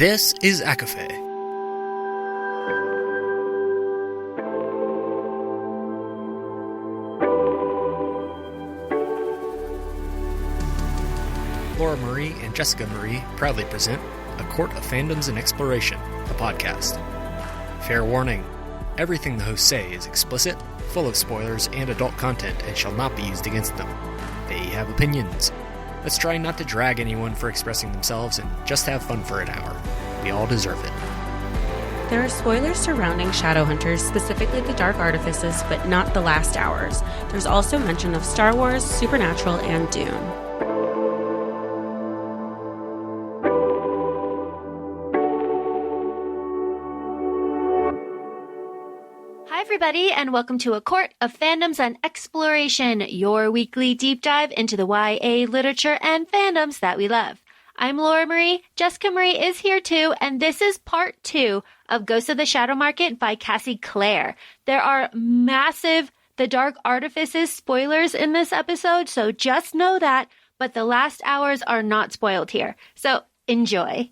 This is ACOFAE. Laura Marie and Jessica Marie proudly present A Court of Fandoms and Exploration, a podcast. Fair warning, everything the hosts say is explicit, full of spoilers and adult content, and shall not be used against them. They have opinions. Let's try not to drag anyone for expressing themselves and just have fun for an hour. We all deserve it. There are spoilers surrounding Shadowhunters, specifically the Dark Artifices, but not the last hours. There's also mention of Star Wars, Supernatural, and Dune. Everybody, and welcome to A Court of Fandoms and Exploration, your weekly deep dive into the YA literature and fandoms that we love. I'm Laura Marie. Jessica Marie is here too, and this is part 2 of Ghosts of the Shadowmarket by Cassie Clare. There are massive The Dark Artifices spoilers in this episode, so just know that, but the last hours are not spoiled here. So enjoy.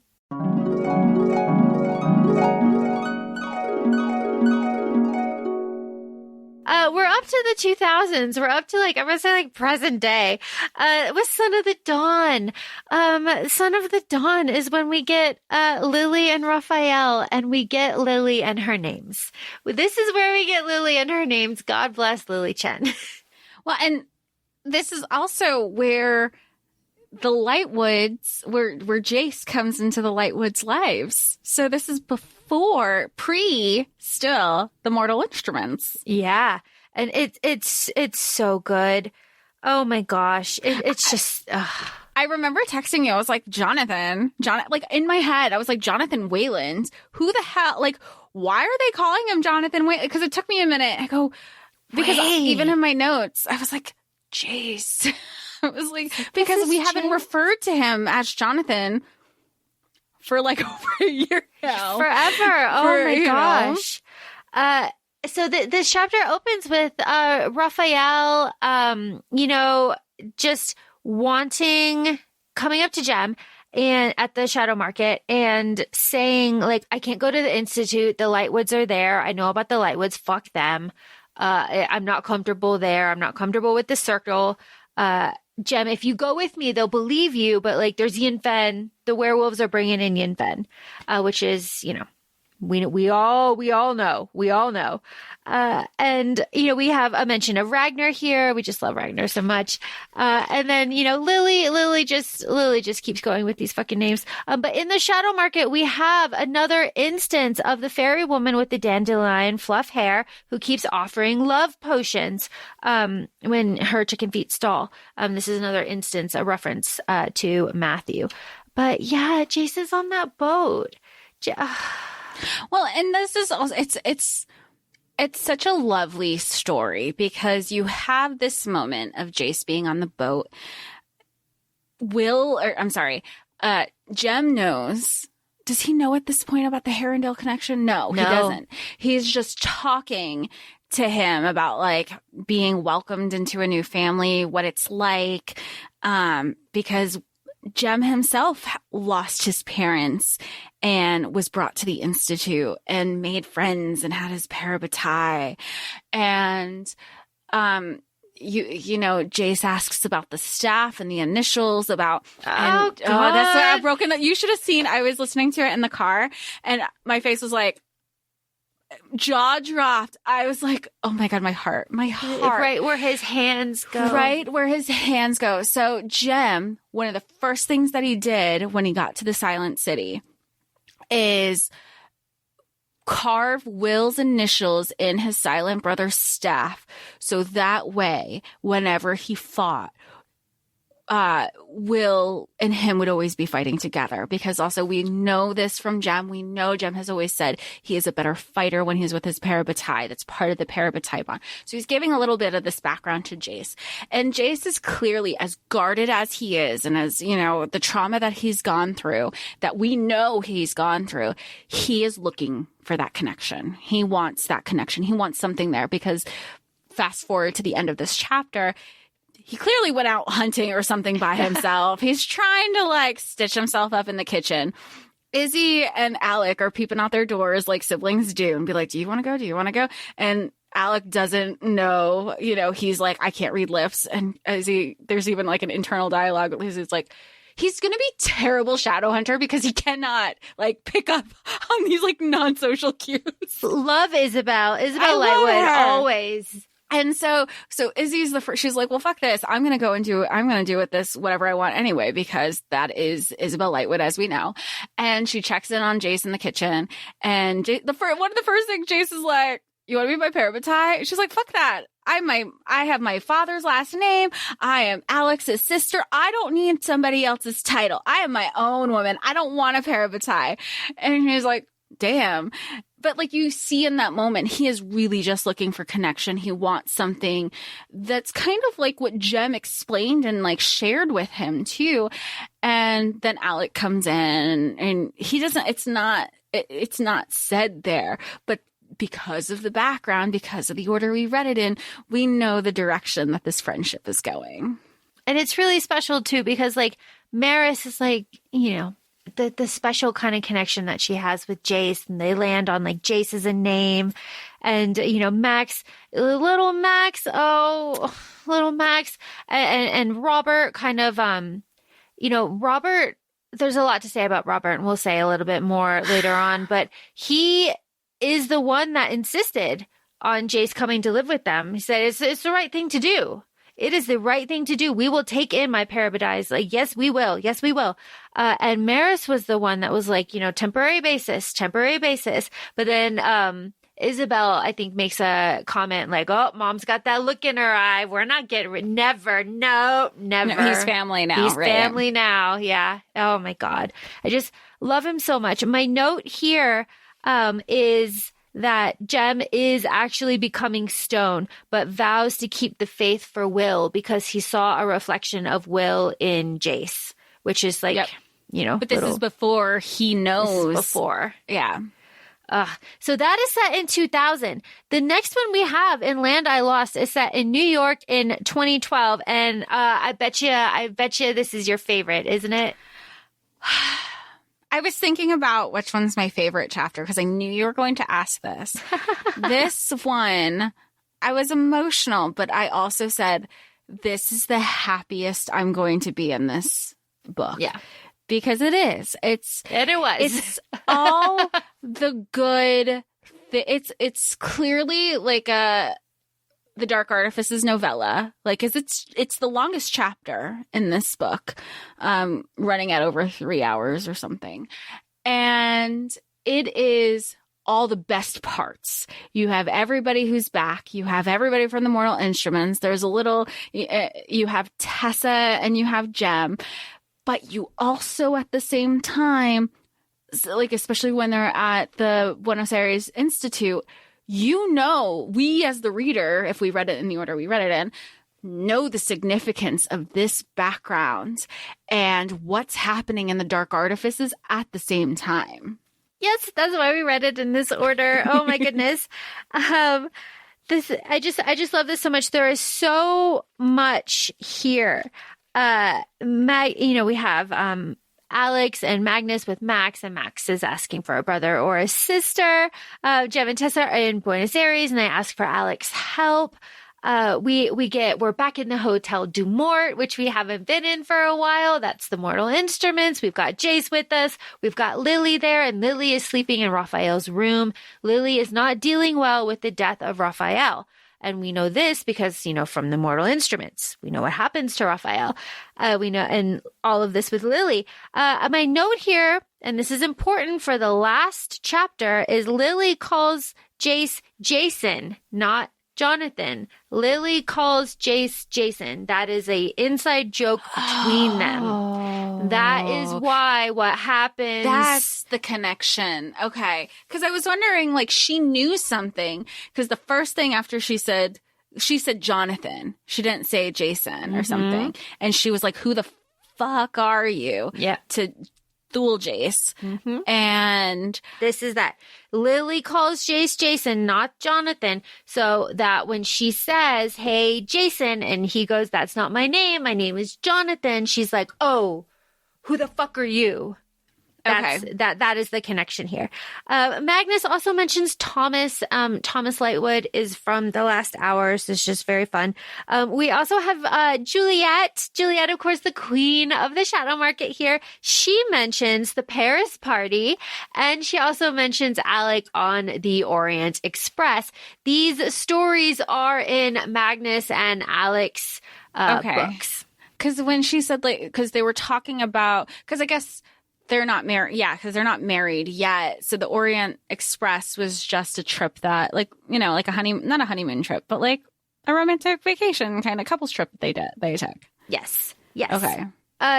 We're up to the 2000s. We're up to I'm going to say present day. With Son of the Dawn. Son of the Dawn is when we get Lily and Raphael, and we get Lily and her names. This is where we get Lily and her names. God bless Lily Chen. Well, and this is also where the Lightwoods, where Jace comes into the Lightwoods' lives. So this is still the Mortal Instruments. Yeah. And it's so good. Oh my gosh. It's just, I remember texting you. I was like, Jonathan, in my head, I was like, Jonathan Wayland, who the hell, why are they calling him Jonathan Wayland? Because it took me a minute. I go, because even in my notes, I was like, Jace. I was like, because we haven't referred to him as Jonathan for over a year now. Forever. Oh my gosh. So this chapter opens with Raphael, just coming up to Jem and at the Shadowmarket and saying, I can't go to the Institute. The Lightwoods are there. I know about the Lightwoods. Fuck them. I'm not comfortable there. I'm not comfortable with the circle. Jem, if you go with me, they'll believe you. But there's Yin Fen. The werewolves are bringing in Yin Fen, which is, we all know. And we have a mention of Ragnar here. We just love Ragnar so much. And then, Lily just keeps going with these fucking names. But in the Shadowmarket, we have another instance of the fairy woman with the dandelion fluff hair who keeps offering love potions, when her chicken feet stall. This is another instance, a reference, to Matthew. But yeah, Jace is on that boat. Well, and this is also, it's such a lovely story because you have this moment of Jace being on the boat. Jem knows. Does he know at this point about the Herondale connection? No, he doesn't. He's just talking to him about being welcomed into a new family, what it's like, because Jem himself lost his parents and was brought to the Institute and made friends and had his parabatai. And, Jace asks about the staff and the initials that's where I've broken. You should have seen, I was listening to it in the car and my face was jaw dropped. I was like, oh my God, my heart. Right where his hands go. So Jem, one of the first things that he did when he got to the Silent City is carve Will's initials in his silent brother's staff. So that way, whenever he fought, Will and him would always be fighting together, because also we know this from Jem. We know Jem has always said he is a better fighter when he's with his parabatai. That's part of the parabatai bond. So he's giving a little bit of this background to Jace. And Jace is clearly, as guarded as he is, and as, the trauma that he's gone through, that we know he's gone through, he is looking for that connection. He wants that connection. He wants something there, because fast forward to the end of this chapter, he clearly went out hunting or something by himself. He's trying to stitch himself up in the kitchen. Izzy and Alec are peeping out their doors like siblings do and be like, do you want to go? Do you want to go? And Alec doesn't know, he's like, I can't read lips. And Izzy, there's even like an internal dialogue. Izzy's like, he's going to be terrible Shadowhunter because he cannot like pick up on these like non-social cues. Love Isabel. Isabel Lightwood, always. And so Izzy's the first, she's like, well, fuck this. I'm going to do with this whatever I want anyway, because that is Isabel Lightwood, as we know. And she checks in on Jace in the kitchen. And one of the first things Jace is like, you want to be my parabatai? She's like, fuck that. I have my father's last name. I am Alex's sister. I don't need somebody else's title. I am my own woman. I don't want a parabatai. And he's like, damn. But like you see in that moment, he is really just looking for connection. He wants something that's kind of like what Jem explained and like shared with him too. And then Alec comes in and he doesn't, it's not said there, but because of the background, because of the order we read it in, we know the direction that this friendship is going. And it's really special too, because like Maris is like, the special kind of connection that she has with Jace, and they land on like Jace as a name. And, Max, little Max, and Robert kind of, Robert, there's a lot to say about Robert, and we'll say a little bit more later on, but he is the one that insisted on Jace coming to live with them. He said, it's the right thing to do. It is the right thing to do. We will take in my parabadies. Like, yes, we will. Yes, we will. And Maris was the one that was like, temporary basis. But then Isabel, I think, makes a comment like, oh, mom's got that look in her eye. We're not getting rid. Never. No, never. No, he's family now. He's right? family now. Yeah. Oh, my God. I just love him so much. My note here is that Jem is actually becoming stone, but vows to keep the faith for Will because he saw a reflection of Will in Jace, which is like, But this is before he knows. Before. Yeah. So that is set in 2000. The next one we have in Land I Lost is set in New York in 2012. And I bet you this is your favorite, isn't it? I was thinking about which one's my favorite chapter because I knew you were going to ask this. This one, I was emotional, but I also said, this is the happiest I'm going to be in this book. Yeah. Because it is. And it was. It's all the good. It's clearly like the Dark Artifices novella, like, it's the longest chapter in this book, running at over 3 hours or something. And it is all the best parts. You have everybody who's back. You have everybody from the Mortal Instruments. There's you have Tessa and you have Jem, but you also at the same time, like, especially when they're at the Buenos Aires Institute, we as the reader, if we read it in the order we read it in, know the significance of this background and what's happening in the Dark Artifices at the same time. Yes, that's why we read it in this order. Oh my goodness. I just love this so much. There is so much here. We have Alex and Magnus with Max, and Max is asking for a brother or a sister. Jem and Tessa are in Buenos Aires, and they ask for Alex's help. We're back in the Hotel du Mort, which we haven't been in for a while. That's the Mortal Instruments. We've got Jace with us. We've got Lily there, and Lily is sleeping in Raphael's room. Lily is not dealing well with the death of Raphael. And we know this because, from the Mortal Instruments, we know what happens to Raphael. We know, and all of this with Lily. My note here, and this is important for the last chapter, is Lily calls Jace Jason, not Jonathan. Lily calls Jace Jason. That is a inside joke between them. That is why what happens. That's the connection. Okay. Because I was wondering, like, she knew something. Because the first thing after she said Jonathan. She didn't say Jason or something. And she was like, who the fuck are you? Yeah. To Thule Jace. And this is that. Lily calls Jace Jason, not Jonathan. So that when she says, hey, Jason, and he goes, that's not my name is Jonathan. She's like, oh, who the fuck are you? that is the connection here. Magnus also mentions Thomas. Thomas Lightwood is from The Last Hours. It's just very fun. We also have Juliet. Juliet, of course, the queen of the Shadowmarket here. She mentions the Paris party, and she also mentions Alec on the Orient Express. These stories are in Magnus and Alec's books. Because when she said, like, because they were talking about, because I guess they're not married. Yeah, because they're not married yet. So the Orient Express was just a trip that, like, you know, like not a honeymoon trip, but like a romantic vacation kind of couples trip that they took. Yes. Yes. Okay.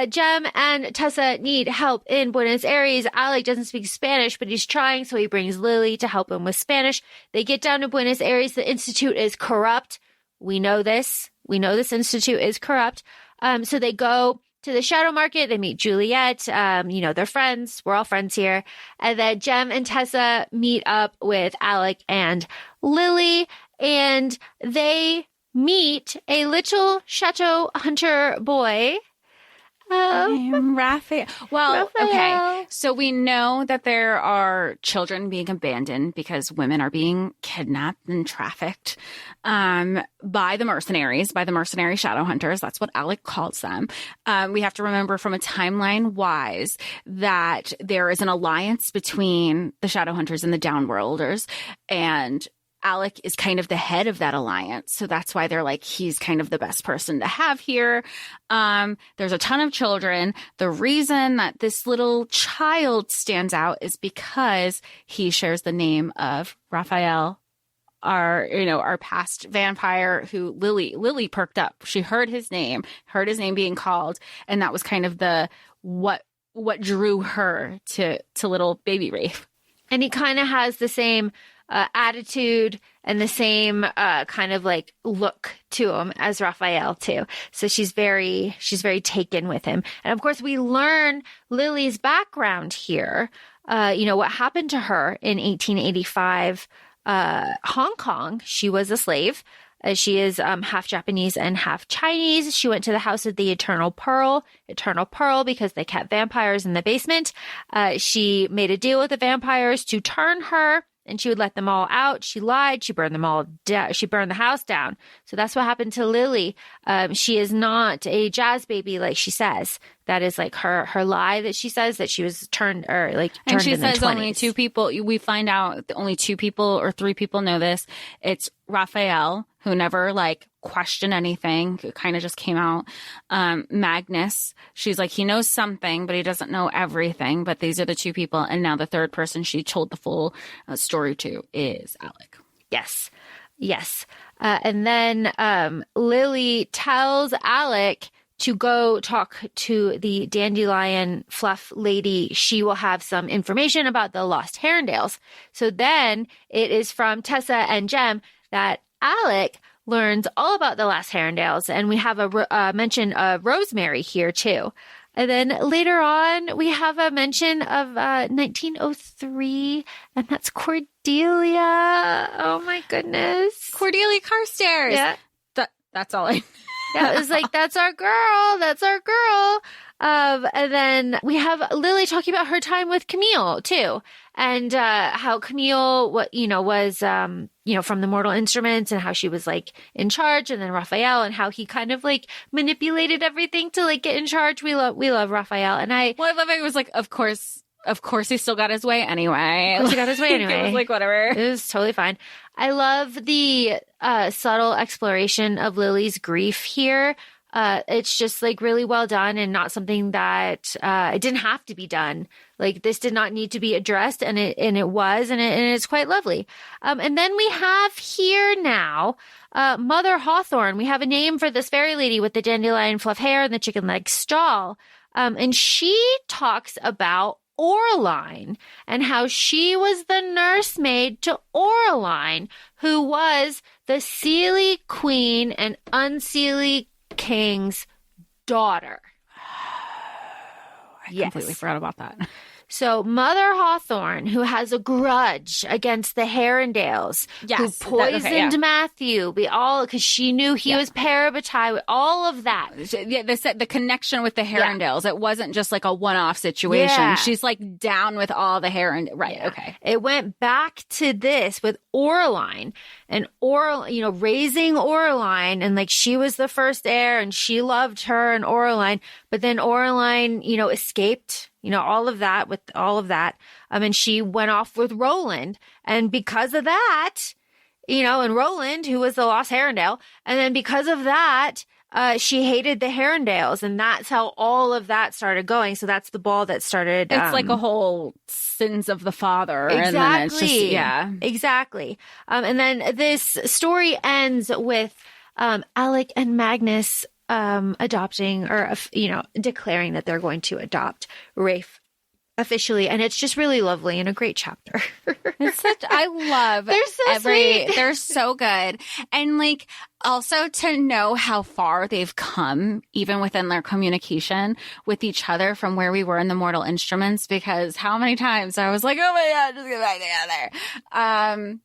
Jem and Tessa need help in Buenos Aires. Alec doesn't speak Spanish, but he's trying, so he brings Lily to help him with Spanish. They get down to Buenos Aires. The Institute is corrupt. We know this. We know this Institute is corrupt. So they go to the Shadowmarket. They meet Juliet. They're friends. We're all friends here. And then Jem and Tessa meet up with Alec and Lily, and they meet a little Shadowhunter boy. Raphael. Well, Raphael. Okay. So we know that there are children being abandoned because women are being kidnapped and trafficked by the mercenary Shadowhunters. That's what Alec calls them. We have to remember from a timeline wise that there is an alliance between the Shadowhunters and the Downworlders, and Alec is kind of the head of that alliance. So that's why they're like, he's kind of the best person to have here. There's a ton of children. The reason that this little child stands out is because he shares the name of Raphael, our past vampire who Lily perked up. She heard his name being called. And that was kind of what drew her to little baby Rafe. And he kind of has the same attitude and the same kind of like look to him as Raphael too. So she's very taken with him. And of course we learn Lily's background here. What happened to her in 1885, Hong Kong. She was a slave. She is half Japanese and half Chinese. She went to the House of the Eternal Pearl because they kept vampires in the basement. She made a deal with the vampires to turn her, and she would let them all out. She lied. She burned them all down. She burned the house down. So that's what happened to Lily. She is not a jazz baby like she says. That is like her lie that she says that she was turned and she says only two people. We find out that only 2 people or 3 people know this. It's Raphael, who never like questioned anything, who kind of just came out. Magnus, she's like, he knows something, but he doesn't know everything. But these are the 2 people. And now the third person she told the full story to is Alec. Yes. And then Lily tells Alec to go talk to the dandelion fluff lady. She will have some information about the lost Herondales. So then it is from Tessa and Jem that Alec learns all about the last Herondales, and we have a mention of Rosemary here too. And then later on, we have a mention of 1903, and that's Cordelia. Oh my goodness. Cordelia Carstairs. Yeah. That's all I... Yeah, it was like, that's our girl. And then we have Lily talking about her time with Camille too. And how Camille, was, from the Mortal Instruments, and how she was like in charge, and then Raphael, and how he kind of like manipulated everything to like get in charge. We love Raphael. And I love it. It was like, of course he still got his way anyway. He got his way anyway. It was like, whatever. It was totally fine. I love the subtle exploration of Lily's grief here. It's just like really well done, and not something that it didn't have to be done. Like, this did not need to be addressed, and it was, and it's quite lovely. And then we have here now Mother Hawthorne. We have a name for this fairy lady with the dandelion fluff hair and the chicken leg stall. And she talks about Oraline, and how she was the nursemaid to Oraline, who was the Seelie Queen and Unseelie King's daughter. I completely forgot about that. So Mother Hawthorne, who has a grudge against the Herondales, who poisoned Matthew, because she knew he was parabatai, all of that. Yeah, the connection with the Herondales. It wasn't just like a one-off situation. Yeah. She's like down with all the Herondales. Right, okay. It went back to this with Oraline. And raising Oraline, and like she was the first heir and she loved her and Oraline, but then Oraline, escaped, all of that. And she went off with Roland. And because of that, and Roland, who was the lost Herondale, and then because of that, she hated the Herondales, and that's how all of that started going. So that's the ball that started. It's like a whole sins of the father. Exactly. And then it's just, exactly. And then this story ends with Alec and Magnus adopting, or declaring that they're going to adopt Rafe officially, and it's just really lovely and a great chapter. I love they're so sweet. They're so good. And like also to know how far they've come even within their communication with each other from where we were in the Mortal Instruments, because how many times I was like, oh my God, just get back together.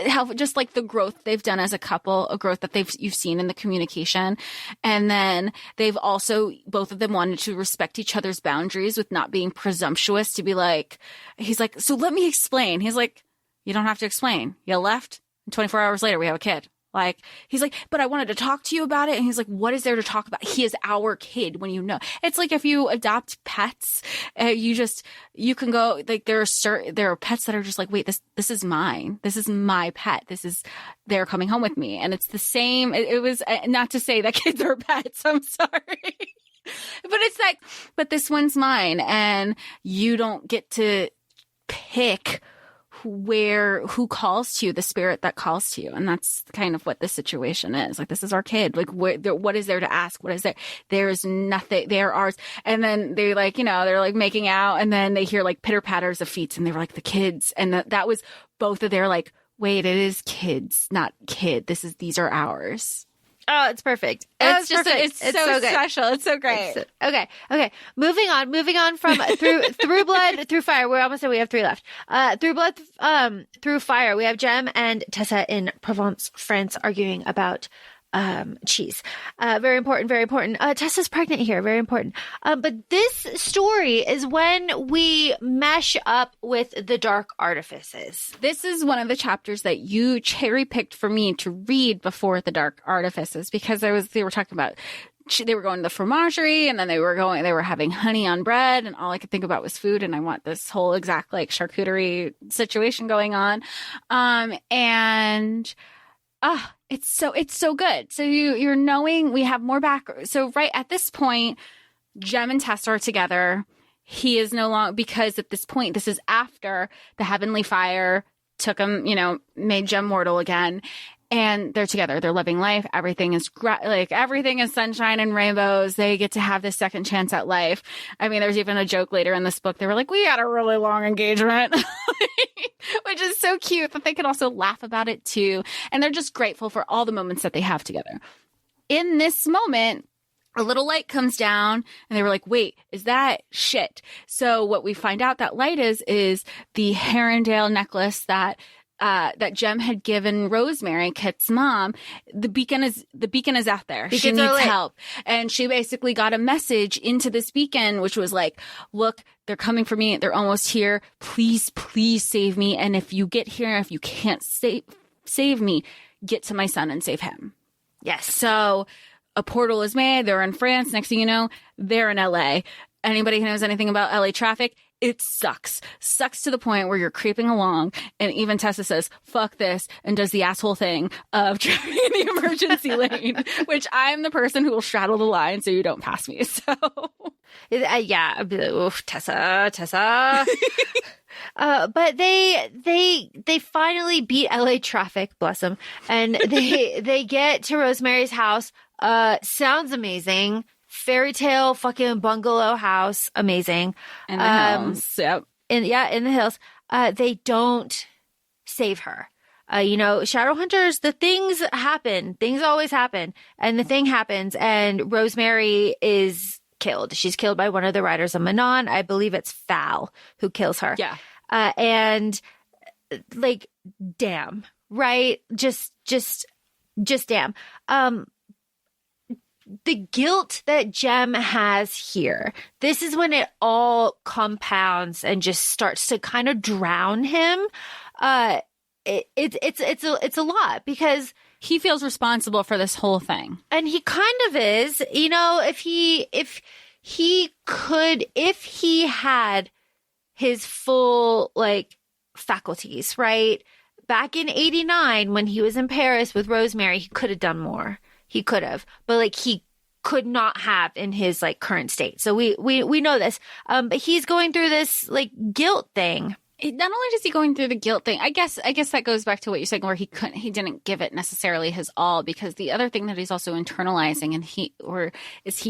How just like the growth they've done as a couple, a growth that you've seen in the communication. And then they've also, both of them wanted to respect each other's boundaries with not being presumptuous, to be like, he's like, so let me explain. He's like, you don't have to explain. You left, and 24 hours later, we have a kid. Like, he's like, but I wanted to talk to you about it. And he's like, what is there to talk about? He is our kid when It's like if you adopt pets, you can go, like, there are pets that are just like, wait, this is mine. This is my pet. They're coming home with me. And it's the same. It was not to say that kids are pets. I'm sorry. But it's like, but this one's mine. And you don't get to pick who calls to you, the spirit that calls to you. And that's kind of what this situation is. Like, this is our kid. Like, what is there to ask? What is there? There's nothing. They're ours. And then they like, they're like making out, and then they hear like pitter patters of feet, and they were like the kids. And that was both of their like, wait, it is kids, not kid. These are ours. Oh, it's perfect. It's so special. It's so great. Okay. Moving on from through blood, through fire. We're almost there. We have 3 left. Through blood, through fire. We have Jem and Tessa in Provence, France, arguing about cheese. Very important, very important. Tessa's pregnant here. Very important. But this story is when we mesh up with the Dark Artifices. This is one of the chapters that you cherry picked for me to read before the Dark Artifices, because they were talking about, they were going to the fromagerie, and then they were having honey on bread, and all I could think about was food, and I want this whole exact like charcuterie situation going on. It's so good. So you're knowing we have more back. So right at this point, Jem and Tessa are together. He is no longer, because at this point, this is after the heavenly fire took him, made Jem mortal again. And they're together. They're living life. Everything is everything is sunshine and rainbows. They get to have this second chance at life. I mean, there's even a joke later in this book. They were like, we had a really long engagement, which is so cute, but they could also laugh about it too. And they're just grateful for all the moments that they have together. In this moment, a little light comes down, and they were like, wait, is that shit? So what we find out that light is the Herondale necklace that Jem had given Rosemary, Kit's mom. The beacon is out there. She needs help. And she basically got a message into this beacon, which was like, look, they're coming for me. They're almost here. Please, please save me. And if you get here, if you can't save me, get to my son and save him. Yes. So a portal is made. They're in France. Next thing you know, they're in LA. Anybody who knows anything about LA traffic, it sucks to the point where you're creeping along, and even Tessa says, fuck this, and does the asshole thing of driving in the emergency lane, which I'm the person who will straddle the line so you don't pass me. So yeah, oof, Tessa. But they finally beat LA traffic, bless them, and they get to Rosemary's house. Sounds amazing. Fairy tale fucking bungalow house. Amazing. In the hills. Yep. In the hills. They don't save her. Shadowhunters, the things happen. Things always happen. And the thing happens. And Rosemary is killed. She's killed by one of the riders of Manon. I believe it's Fal who kills her. Yeah. And like, damn, right? Just damn. The guilt that Jem has here, this is when it all compounds and just starts to kind of drown him. It's a lot because he feels responsible for this whole thing. And he kind of is, you know, if he had his full like faculties, right? Back in 89, when he was in Paris with Rosemary, he could have done more. He could have, but like he could not have in his like current state. So we know this. But he's going through this like guilt thing. Not only is he going through the guilt thing, I guess that goes back to what you said, where he didn't give it necessarily his all, because the other thing that he's also internalizing, and he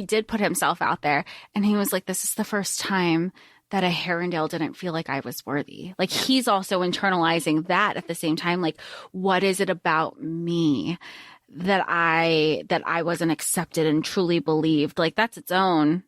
did put himself out there, and he was like, this is the first time that a Herondale didn't feel like I was worthy. Like, he's also internalizing that at the same time. Like, what is it about me that I wasn't accepted and truly believed? Like, that's its own.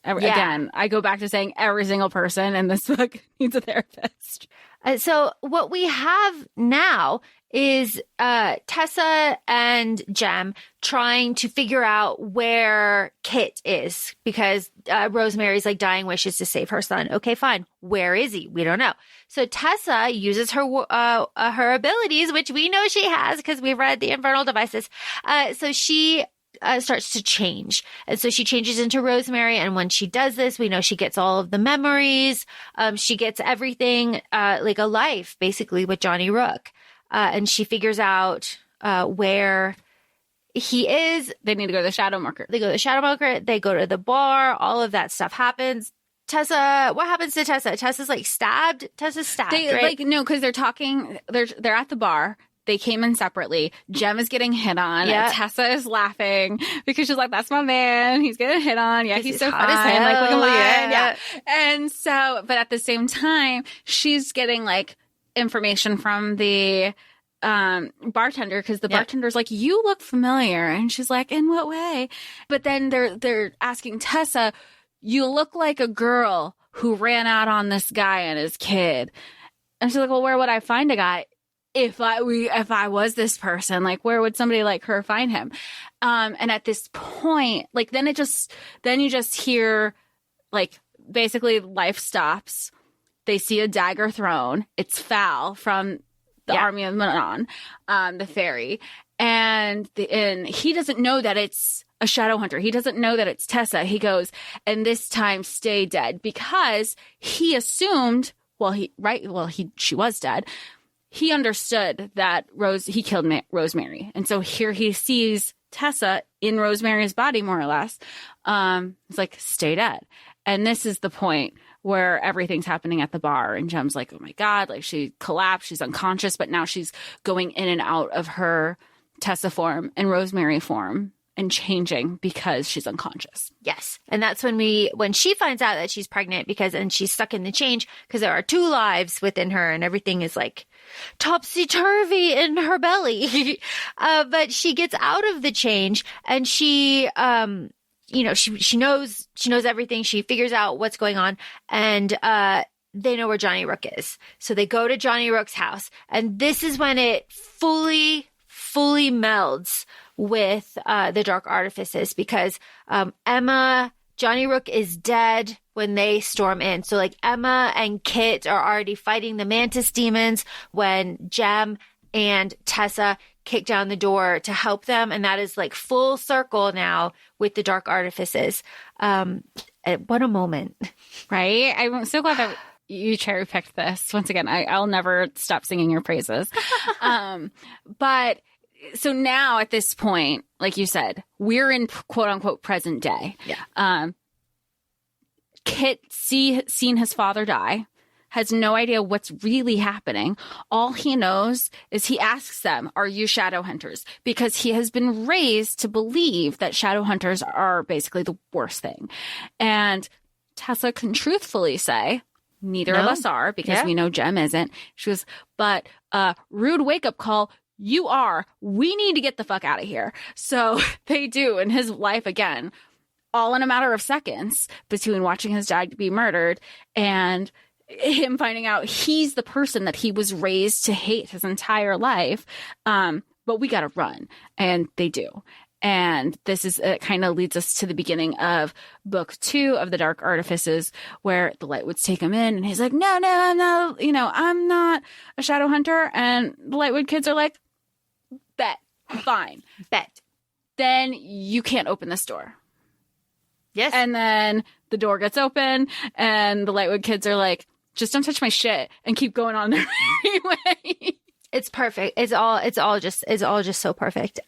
Again, I go back to saying every single person in this book needs a therapist. So what we have now is Tessa and Jem trying to figure out where Kit is, because Rosemary's like dying wishes to save her son. Okay, fine. Where is he? We don't know. So Tessa uses her abilities, which we know she has because we've read the Infernal Devices. So she starts to change. And so she changes into Rosemary. And when she does this, we know she gets all of the memories. She gets everything, like a life, basically, with Johnny Rook. And she figures out where he is. They need to go to the Shadowmarket. They go to the Shadowmarket. They go to the bar. All of that stuff happens. Tessa, what happens to Tessa? Tessa's like stabbed. Tessa's stabbed, right? Like, no, because they're talking. They're at the bar. They came in separately. Jem is getting hit on. Yeah. Tessa is laughing because she's like, that's my man. He's getting hit on. Yeah, he's so fine. Like, look at mine. Yeah. And so, but at the same time, she's getting like information from the bartender, because the bartender's like, you look familiar. And she's like, in what way? But then they're asking Tessa, you look like a girl who ran out on this guy and his kid. And she's like, well, where would I find a guy? If I was this person, like, where would somebody like her find him? And at this point, like, then you just hear, like, basically life stops. They see a dagger thrown. It's Fal from the army of Manon, the fairy. And he doesn't know that it's a Shadowhunter. He doesn't know that it's Tessa. He goes, and this time stay dead, because he assumed, she was dead. He understood that he killed Rosemary. And so here he sees Tessa in Rosemary's body, more or less. It's like, stay dead. And this is the point where everything's happening at the bar. And Jem's like, oh my God, like, she collapsed. She's unconscious, but now she's going in and out of her Tessa form and Rosemary form and changing because she's unconscious. Yes. And that's when she finds out that she's pregnant, and she's stuck in the change because there are two lives within her and everything is like topsy-turvy in her belly. But she gets out of the change, and she knows everything. She figures out what's going on, and they know where Johnny Rook is. So they go to Johnny Rook's house, and this is when it fully melds with the Dark Artifices, because Johnny Rook is dead when they storm in. So like Emma and Kit are already fighting the Mantis demons when Jem and Tessa kick down the door to help them. And that is like full circle now with the Dark Artifices. What a moment. Right? I'm so glad that you cherry picked this. Once again, I'll never stop singing your praises. But so now at this point, like you said, we're in quote unquote present day. Yeah. Kit seen his father die, has no idea what's really happening. All he knows is he asks them, are you Shadowhunters? Because he has been raised to believe that Shadowhunters are basically the worst thing. And Tessa can truthfully say, neither of us are, because we know Jem isn't. She goes, but rude wake-up call, you are. We need to get the fuck out of here. So they do. And his life, again, all in a matter of seconds between watching his dad be murdered and him finding out he's the person that he was raised to hate his entire life. But we got to run. And they do. And this is, it kind of leads us to the beginning of book 2 of the Dark Artifices, where the Lightwoods take him in and he's like, no, I'm not, I'm not a Shadowhunter. And the Lightwood kids are like, bet, fine, Bet. then you can't open this door. Yes. And then the door gets open and the Lightwood kids are like, just don't touch my shit and keep going on their way. It's perfect. It's all just so perfect.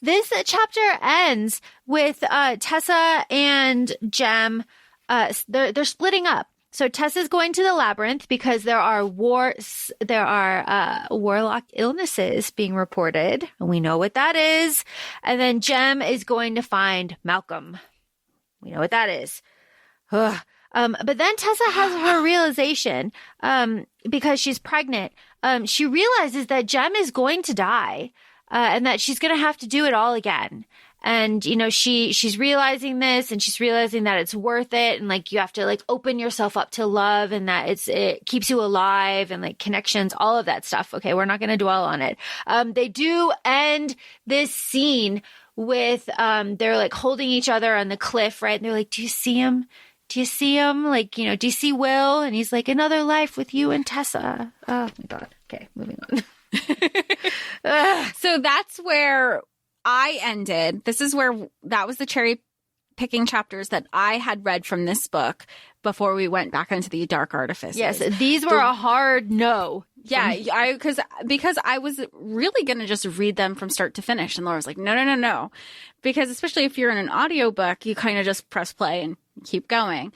This chapter ends with Tessa and Jem. They're splitting up. So Tessa's going to the labyrinth because there are warlock illnesses being reported, and we know what that is. And then Jem is going to find Malcolm. We know what that is. Ugh. But then Tessa has her realization, because she's pregnant. She realizes that Jem is going to die, and that she's going to have to do it all again. And, she's realizing this, and she's realizing that it's worth it. And like, you have to like open yourself up to love, and that it keeps you alive, and like connections, all of that stuff. Okay. We're not going to dwell on it. They do end this scene with, they're like holding each other on the cliff, right? And they're like, do you see him? Do you see him? Like, do you see Will? And he's like, another life with you and Tessa. Oh my God. Okay, moving on. So that's where I ended. That was the cherry picking chapters that I had read from this book before we went back into the Dark Artifices. Yes, these were a hard no. Yeah, because I was really going to just read them from start to finish. And Laura was like, no. Because especially if you're in an audiobook, you kind of just press play and keep going.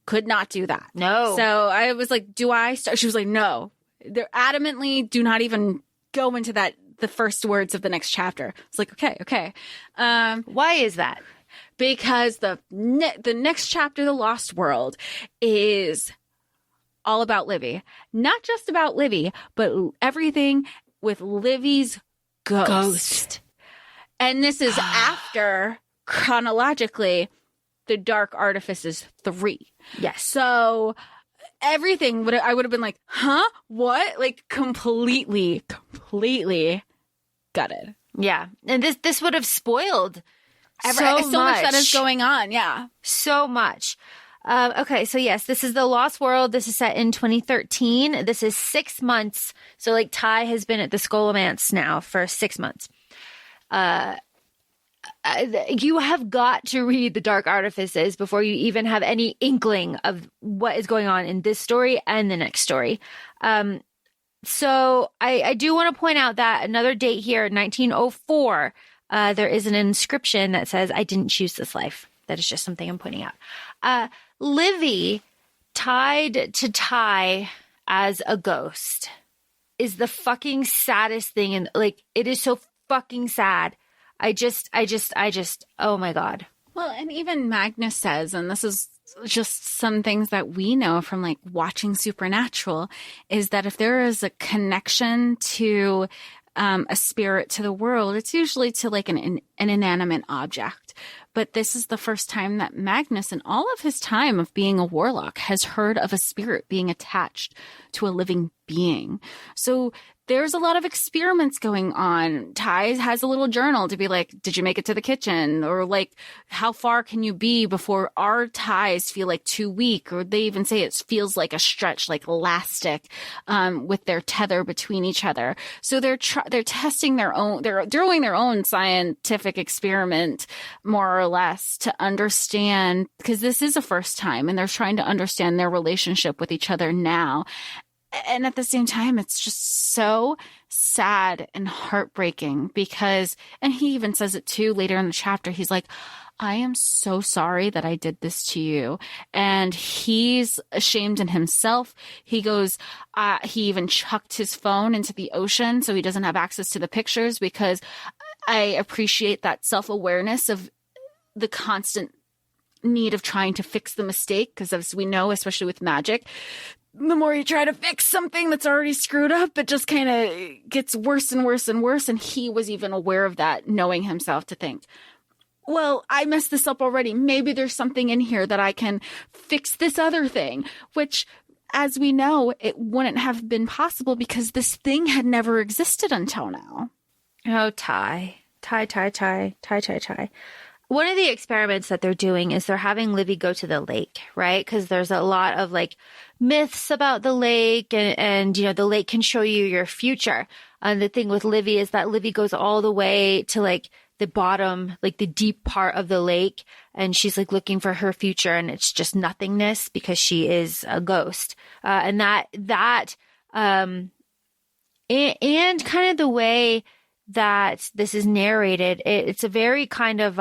Could not do that. No. So I was like, do I start? She was like, no. They're adamantly do not even go into the first words of the next chapter. It's like, okay. Why is that? Because the next chapter, The Lost World, is all about Livy. Not just about Livy, but everything with Livy's ghost. And this is after, chronologically, the Dark Artifices 3. Yes. So everything, I would have been like, huh? What? Like, completely gutted. Yeah. And this would have spoiled so much that is going on. Yeah. So much. Okay. So yes, this is The Lost World. This is set in 2013. This is 6 months. So like Ty has been at the Scholomance now for 6 months. You have got to read the Dark Artifices before you even have any inkling of what is going on in this story and the next story. So I do want to point out that another date here, 1904, there is an inscription that says, I didn't choose this life. That is just something I'm pointing out. Livy tied to Ty as a ghost is the fucking saddest thing. And like, it is so fucking sad. I just, oh my God. Well, and even Magnus says, and this is just some things that we know from like watching Supernatural, is that if there is a connection to a spirit to the world, it's usually to like an inanimate object. But this is the first time that Magnus, in all of his time of being a warlock, has heard of a spirit being attached to a living being. So there's a lot of experiments going on. Ty has a little journal to be like, did you make it to the kitchen? Or like, how far can you be before our ties feel like too weak? Or they even say it feels like a stretch, like elastic, with their tether between each other. So they're testing their own, they're doing their own scientific experiment, more or less, to understand, because this is a first time and they're trying to understand their relationship with each other now. And at the same time, it's just so sad and heartbreaking because, and he even says it too later in the chapter, he's like, I am so sorry that I did this to you. And he's ashamed in himself. He goes, he even chucked his phone into the ocean so he doesn't have access to the pictures, because I appreciate that self-awareness of the constant need of trying to fix the mistake. Because as we know, especially with magic, the more you try to fix something that's already screwed up, it just kind of gets worse and worse and worse. And he was even aware of that, knowing himself, to think, well, I messed this up already. Maybe there's something in here that I can fix this other thing, which, as we know, it wouldn't have been possible because this thing had never existed until now. Oh, Ty. One of the experiments that they're doing is they're having Livy go to the lake, right? Because there's a lot of like myths about the lake and you know, the lake can show you your future. And the thing with Livy is that Livy goes all the way to like the bottom, like the deep part of the lake. And she's like looking for her future and it's just nothingness because she is a ghost. And kind of the way that this is narrated, it's a very kind of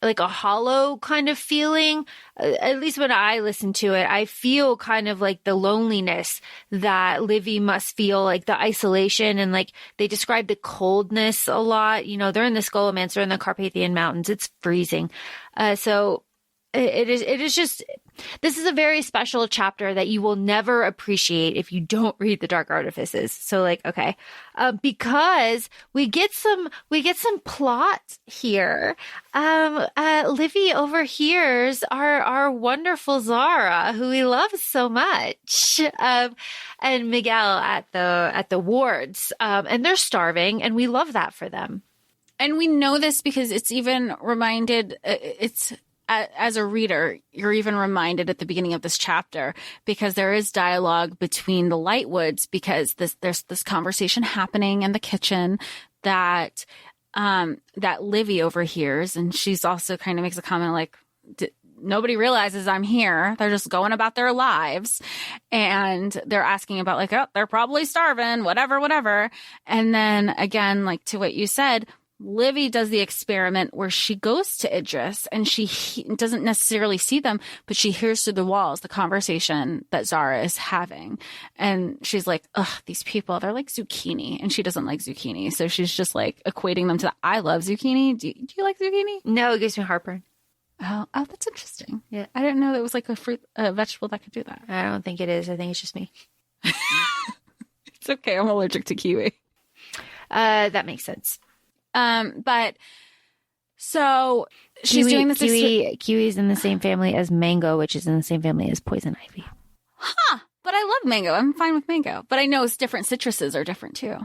like a hollow kind of feeling. At least when I listen to it, I feel kind of like the loneliness that Livy must feel, like the isolation, and like they describe the coldness a lot. You know, they're in the Scolomancer in the Carpathian Mountains. It's freezing. So it is just, this is a very special chapter that you will never appreciate if you don't read the Dark Artifices. So like, okay, because we get some plot here. Livy overhears our wonderful Zara, who we love so much, and Miguel at the wards, and they're starving, and we love that for them. And we know this because it's even reminded, as a reader, you're even reminded at the beginning of this chapter, because there is dialogue between the Lightwoods, because there's this conversation happening in the kitchen that Livy overhears, and she's also kind of makes a comment like, nobody realizes I'm here. They're just going about their lives. And they're asking about like, oh, they're probably starving, whatever. And then again, like to what you said, Livy does the experiment where she goes to Idris and she doesn't necessarily see them, but she hears through the walls the conversation that Zara is having. And she's like, ugh, these people, they're like zucchini. And she doesn't like zucchini. So she's just like equating them to, I love zucchini. Do you like zucchini? No, it gives me heartburn. Oh, that's interesting. Yeah. I didn't know that was like a vegetable that could do that. I don't think it is. I think it's just me. It's okay. I'm allergic to kiwi. That makes sense. But so she's doing this. Kiwi is in the same family as mango, which is in the same family as poison ivy. Huh. But I love mango. I'm fine with mango. But I know it's different. Citruses are different too.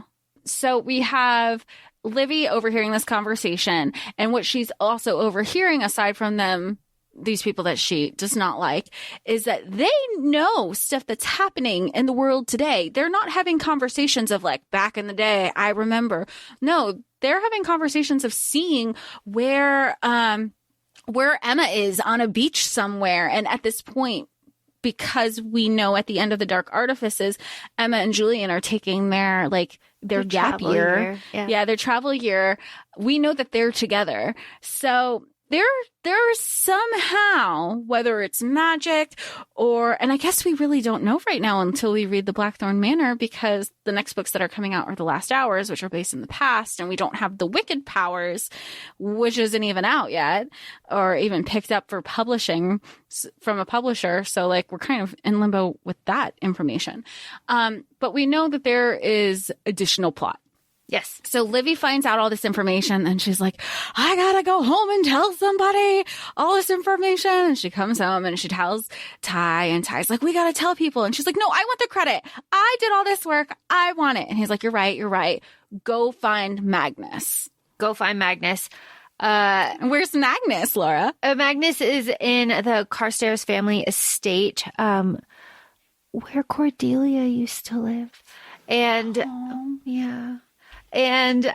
So we have Livy overhearing this conversation, and what she's also overhearing, aside from them, these people that she does not like, is that they know stuff that's happening in the world today. They're not having conversations of like, back in the day, I remember. No, they're having conversations of seeing where Emma is on a beach somewhere. And at this point, because we know at the end of the Dark Artifices, Emma and Julian are taking their gap year. Yeah, their travel year. We know that they're together. So they're somehow, whether it's magic and I guess we really don't know right now until we read the Blackthorn Manor, because the next books that are coming out are The Last Hours, which are based in the past, and we don't have the Wicked Powers, which isn't even out yet or even picked up for publishing from a publisher. So like we're kind of in limbo with that information. But we know that there is additional plot. Yes. So Livy finds out all this information and she's like, I gotta go home and tell somebody all this information. And she comes home and she tells Ty, and Ty's like, we gotta tell people. And she's like, no, I want the credit. I did all this work. I want it. And he's like, you're right. Go find Magnus. And where's Magnus, Laura? Magnus is in the Carstairs family estate, where Cordelia used to live. And yeah. And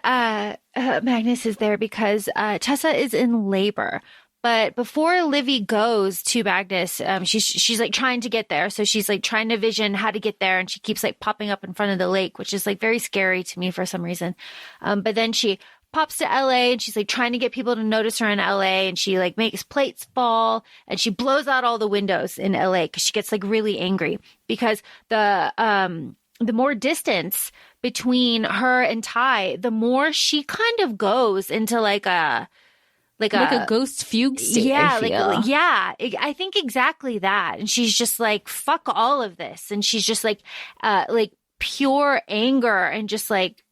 Magnus is there because Tessa is in labor. But before Livy goes to Magnus, she's like trying to get there. So she's like trying to vision how to get there. And she keeps like popping up in front of the lake, which is like very scary to me for some reason. But then she pops to LA and she's like trying to get people to notice her in LA. And she like makes plates fall and she blows out all the windows in LA because she gets like really angry because the more distance between her and Ty, the more she kind of goes into like a ghost fugue state. Yeah, I think exactly that. And she's just like, fuck all of this. And she's just like pure anger and just like.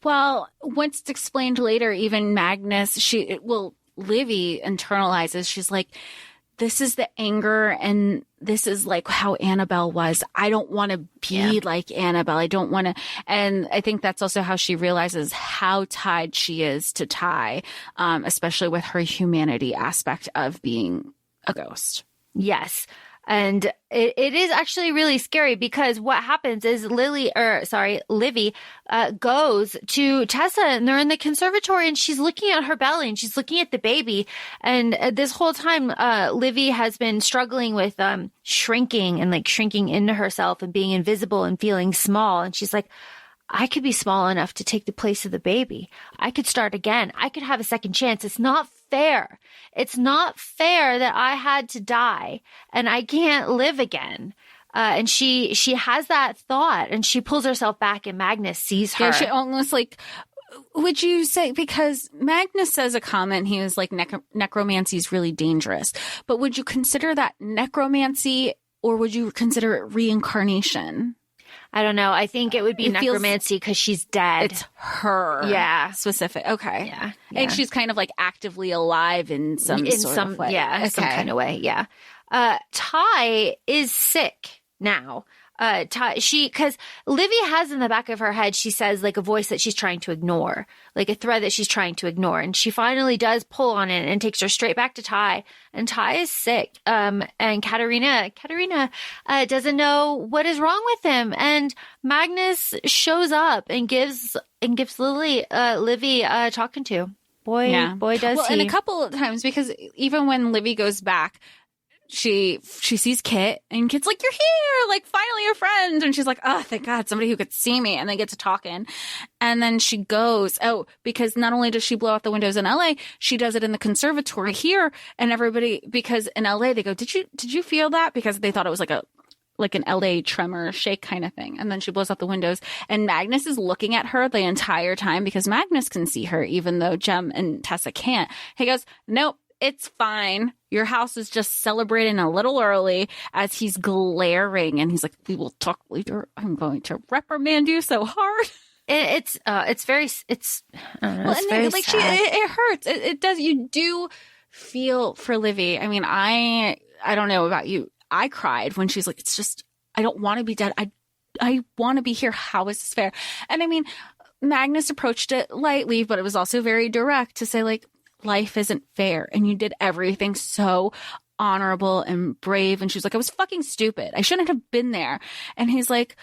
Well, once it's explained later, even Magnus, Livy internalizes, she's like, this is the anger and this is like how Annabelle was. I don't want to be like Annabelle. I don't want to. And I think that's also how she realizes how tied she is to Ty, especially with her humanity aspect of being a ghost. Yes. And it is actually really scary because what happens is Livy goes to Tessa and they're in the conservatory and she's looking at her belly and she's looking at the baby. And this whole time, Livy has been struggling with shrinking into herself and being invisible and feeling small. And she's like, I could be small enough to take the place of the baby. I could start again. I could have a second chance. It's not fair. It's not fair that I had to die and I can't live again. And she has that thought and she pulls herself back and Magnus sees her. Yeah, she almost like, would you say, because Magnus says a comment, he was like, necromancy is really dangerous. But would you consider that necromancy or would you consider it reincarnation? I don't know. I think it would be necromancy because she's dead. It's her. Yeah. Specific. Okay. Yeah. And she's kind of like actively alive in some way. Yeah. Some kind of way. Yeah. Ty is sick now. Because Livy has in the back of her head, she says like a voice that she's trying to ignore, like a thread that she's trying to ignore. And she finally does pull on it and takes her straight back to Ty. And Ty is sick. And Katerina doesn't know what is wrong with him. And Magnus shows up and gives Livy a talking to. Boy, does he. And a couple of times, because even when Livy goes back, she sees Kit and Kit's like, you're here, like finally you're friends. And she's like, oh, thank God, somebody who could see me. And they get to talking. And then she goes, because not only does she blow out the windows in LA, she does it in the conservatory here. And everybody, because in LA they go, did you feel that? Because they thought it was like an LA tremor shake kind of thing. And then she blows out the windows and Magnus is looking at her the entire time because Magnus can see her, even though Jem and Tessa can't. He goes, nope. It's fine. Your house is just celebrating a little early, as he's glaring and he's like, we will talk later. I'm going to reprimand you so hard. It's very sad. It hurts. It does. You do feel for Livy. I mean, I don't know about you. I cried when she's like, it's just, I don't want to be dead. I want to be here. How is this fair? And I mean, Magnus approached it lightly, but it was also very direct to say like, life isn't fair and you did everything so honorable and brave. And she's like, I was fucking stupid. I shouldn't have been there. And he's like,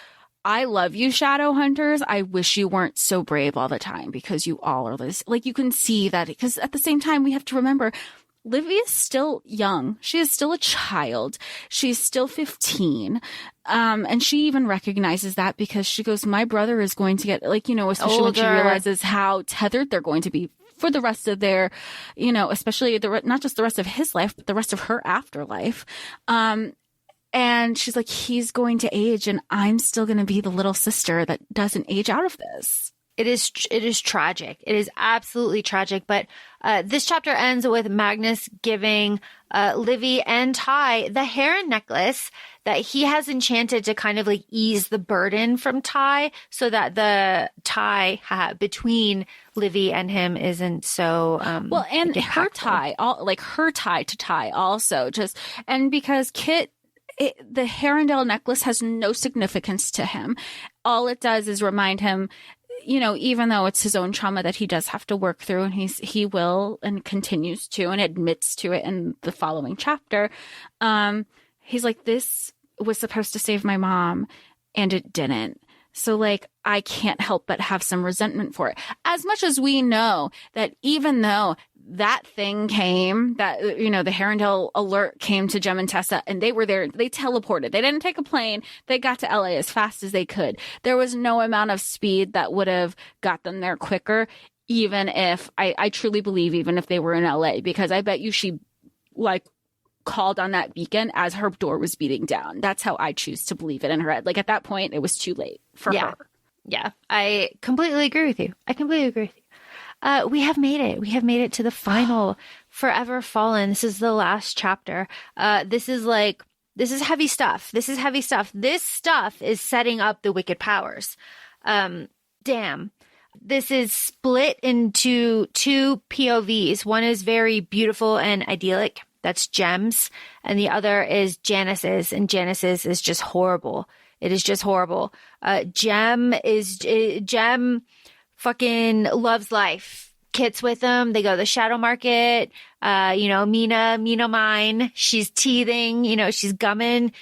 I love you, Shadowhunters. I wish you weren't so brave all the time because you all are this. Like, you can see that, because at the same time, we have to remember Livy is still young. She is still a child. She's still 15. And she even recognizes that because she goes, my brother is going to get, like, especially older. When she realizes how tethered they're going to be for the rest of their, especially not just the rest of his life, but the rest of her afterlife. And she's like, he's going to age and I'm still going to be the little sister that doesn't age out of this. It is tragic. It is absolutely tragic. But this chapter ends with Magnus giving Livy and Ty the heron necklace that he has enchanted to kind of like ease the burden from Ty, so that the tie between Livy and him isn't so and her tie, her tie to Ty also, and because Kit. The Herondale necklace has no significance to him. All it does is remind him, even though it's his own trauma that he does have to work through, and he will and continues to and admits to it in the following chapter. He's like, this was supposed to save my mom and it didn't. So like, I can't help but have some resentment for it. As much as we know that even though that thing came, that, the Herondale alert came to Jem and Tessa and they were there, they teleported. They didn't take a plane. They got to LA as fast as they could. There was no amount of speed that would have got them there quicker, even if, I truly believe, even if they were in LA, because I bet you she like called on that beacon as her door was beating down. That's how I choose to believe it in her head. Like at that point, it was too late for her. Yeah, I completely agree with you. We have made it. We have made it to the final Forever Fallen. This is the last chapter. This is heavy stuff. This stuff is setting up the wicked powers. Damn. This is split into two POVs. One is very beautiful and idyllic. That's Jem's. And the other is Janice's. And Janice's is just horrible. It is just horrible. Jem fucking loves life. Kit's with them. They go to the Shadowmarket. Mina mine. She's teething. She's gumming.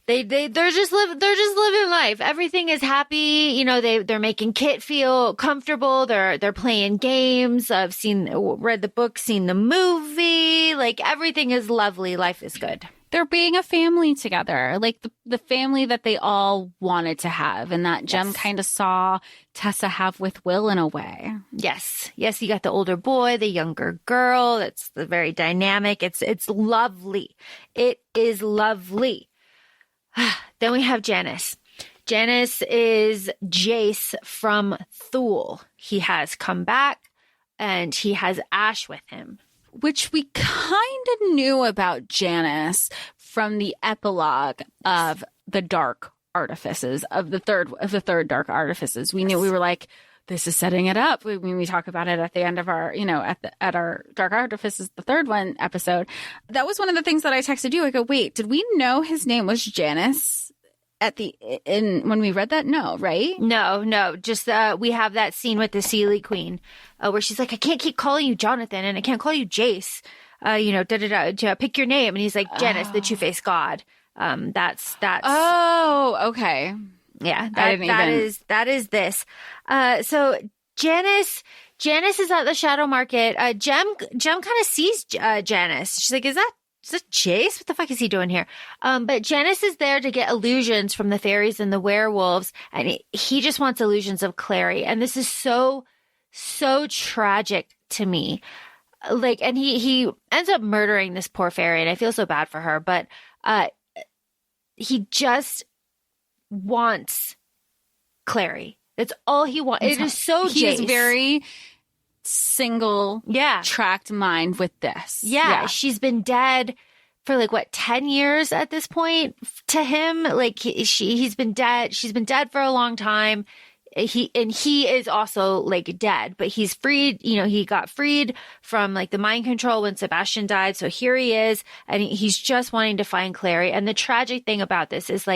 They're just living life. Everything is happy. They're making Kit feel comfortable. They're playing games. I've read the book, seen the movie. Like, everything is lovely. Life is good. They're being a family together, like the family that they all wanted to have, and that Jem kind of saw Tessa have with Will in a way. Yes. You got the older boy, the younger girl. It's very dynamic. It's lovely. It is lovely. Then we have Janice. Janice is Jace from Thule. He has come back, and he has Ash with him. Which we kind of knew about Janice from the epilogue of the Dark Artifices, of the third Dark Artifices. We knew, we were like, this is setting it up. When we talk about it at the end of our, at our Dark Artifices, the third one episode, that was one of the things that I texted you. I go, wait, did we know his name was Janice when we read that? No, right? No. Just we have that scene with the Sealy Queen where she's like, I can't keep calling you Jonathan and I can't call you Jace. Pick your name. And he's like, Janice, the two-faced god. That's. Oh, okay. Yeah, that is this. So Janice is at the Shadowmarket. Jem kind of sees Janice. She's like, is that Jace? What the fuck is he doing here? But Janice is there to get illusions from the fairies and the werewolves, and he just wants illusions of Clary. And this is so tragic to me. Like, and he ends up murdering this poor fairy, and I feel so bad for her. But he just wants Clary. That's all he wants. It is so Jace. He is very single tracked mind with this. Yeah. She's been dead for 10 years at this point to him. Like, he's been dead. She's been dead for a long time. He is also dead, but he's freed. He got freed from the mind control when Sebastian died. So here he is, and he's just wanting to find Clary. And the tragic thing about this is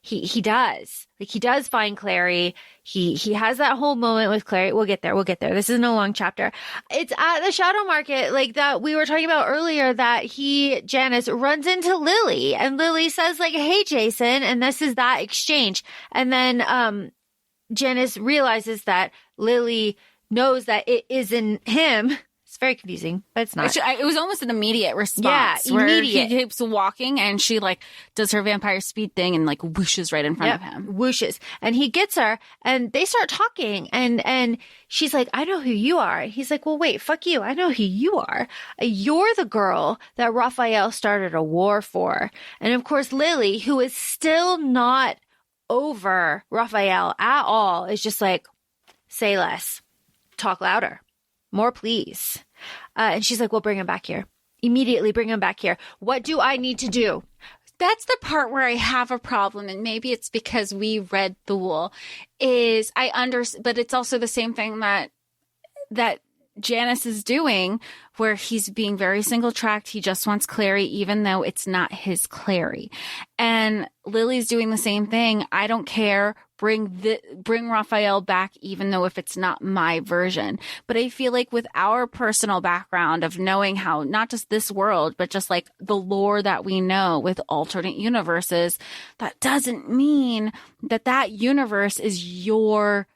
he does. He does find Clary. He has that whole moment with Clary. We'll get there. This isn't a long chapter. It's at the Shadowmarket, that we were talking about earlier, that Janice runs into Lily, and Lily says hey, Jason. And this is that exchange. And then, Janice realizes that Lily knows that it isn't him. It's very confusing, but it's not. It was almost an immediate response. Yeah, immediate. He keeps walking, and she does her vampire speed thing and whooshes right in front of him. Whooshes. And he gets her, and they start talking, and she's like, I know who you are. He's like, well, wait, fuck you. I know who you are. You're the girl that Raphael started a war for. And of course, Lily, who is still not over Raphael at all, is just say less, talk louder, more please. And she's like, well, bring him back here. Immediately bring him back here. What do I need to do? That's the part where I have a problem, and maybe it's because we read Thule, is but it's also the same thing that Janice is doing, where he's being very single-tracked. He just wants Clary, even though it's not his Clary. And Lily's doing the same thing. I don't care. Bring Raphael back, even though if it's not my version. But I feel with our personal background of knowing how not just this world, but just the lore that we know with alternate universes, that doesn't mean that universe is your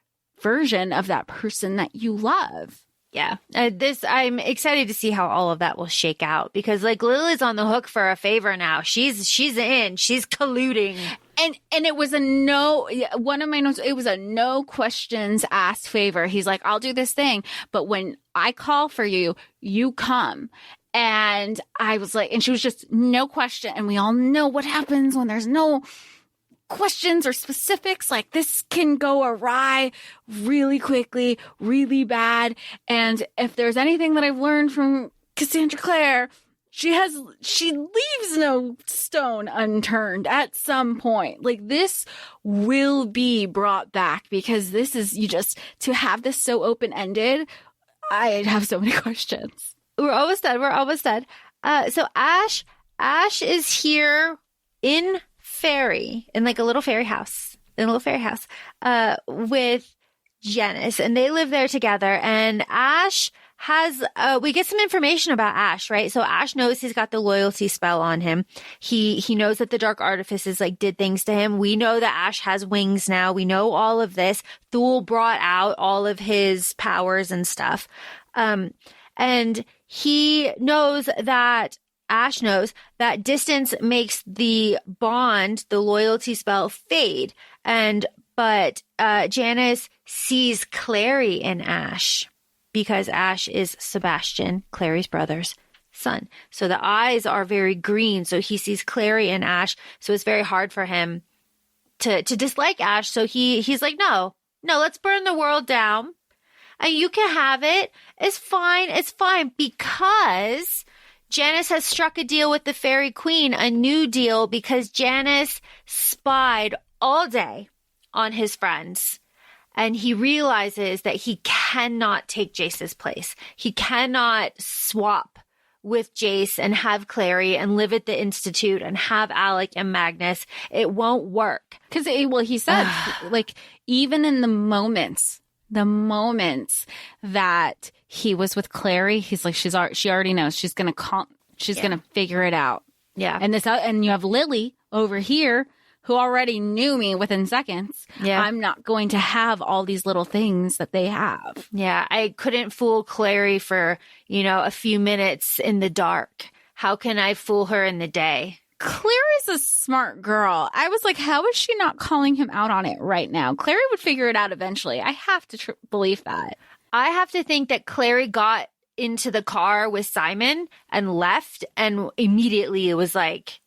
version of that person that you love. Yeah, I'm excited to see how all of that will shake out, because Lily's on the hook for a favor now. She's in. She's colluding. And it was one of my notes, it was a no questions asked favor. He's like, I'll do this thing, but when I call for you, you come. And I was and she was just no question. And we all know what happens when there's no questions or specifics. This can go awry really quickly, really bad. And if there's anything that I've learned from Cassandra Clare, she leaves no stone unturned at some point. Like, this will be brought back, because this is, to have this so open-ended, I'd have so many questions. We're almost done. So Ash is here in like a little fairy house, with Janice, and they live there together. And Ash has, we get some information about Ash, right? So Ash knows he's got the loyalty spell on him. He knows that the Dark Artifices like did things to him. We know that Ash has wings now. We know all of this. Thule brought out all of his powers and stuff. And Ash knows that distance makes the bond, the loyalty spell, fade. But Janice sees Clary in Ash, because Ash is Sebastian, Clary's brother's son. So the eyes are very green. So he sees Clary in Ash. So it's very hard for him to dislike Ash. So he's like, no, let's burn the world down. And you can have it. It's fine. Because Janice has struck a deal with the Fairy Queen, a new deal, because Janice spied all day on his friends. And he realizes that he cannot take Jace's place. He cannot swap with Jace and have Clary and live at the Institute and have Alec and Magnus. It won't work. Because, he said, like, even in the moments that he was with Clary, he's like, she already knows. She's going to figure it out. Yeah. And you have Lily over here, who already knew me within seconds. Yeah. I'm not going to have all these little things that they have. Yeah. I couldn't fool Clary for, a few minutes in the dark. How can I fool her in the day? Clary's a smart girl. I was like, how is she not calling him out on it right now? Clary would figure it out eventually. I have to believe that. I have to think that Clary got into the car with Simon and left, and immediately it was like,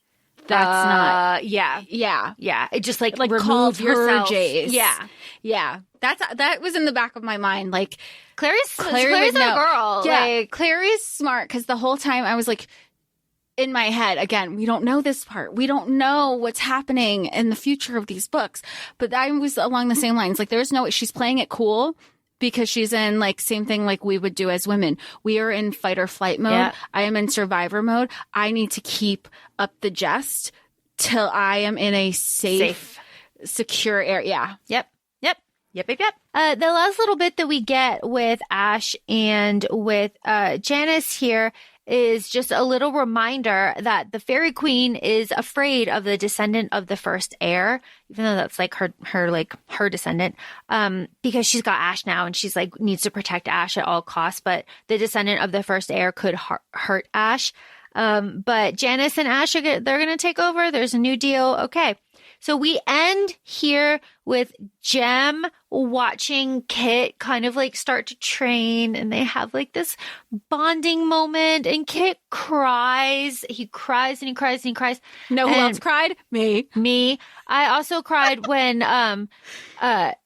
that's not. Yeah. It just like called yourself. Her Jace. Yeah. That was in the back of my mind. Like, Clary's a girl. Yeah. Like, Clary's smart, because the whole time I was like, in my head, again, we don't know this part. We don't know what's happening in the future of these books. But I was along the same lines. Like, she's playing it cool, because she's in, like, same thing like we would do as women. We are in fight or flight mode. Yeah. I am in survivor mode. I need to keep up the jest till I am in a safe. Secure area. Yep. The last little bit that we get with Ash and with Janice here is just a little reminder that the Fairy Queen is afraid of the descendant of the first heir, even though that's like her descendant, because she's got Ash now and she's like needs to protect Ash at all costs. But the descendant of the first heir could hurt Ash. But Janice and Ash they're going to take over. There's a new deal. Okay. So we end here with Jem watching Kit kind of like start to train, and they have like this bonding moment, and Kit cries. He cries and he cries and he cries. Who else cried? Me. I also cried when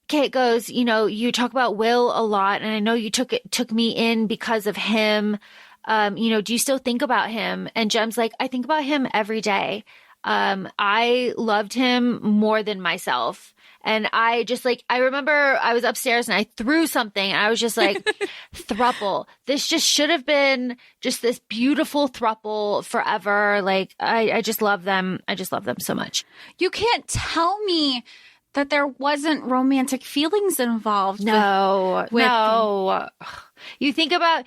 Kit goes, you talk about Will a lot, and I know you took me in because of him. Do you still think about him? And Jem's like, I think about him every day. I loved him more than myself. And I remember I was upstairs and I threw something, and I was just like, thruple. This just should have been just this beautiful thruple forever. Like, I just love them. I just love them so much. You can't tell me that there wasn't romantic feelings involved. No. You think about...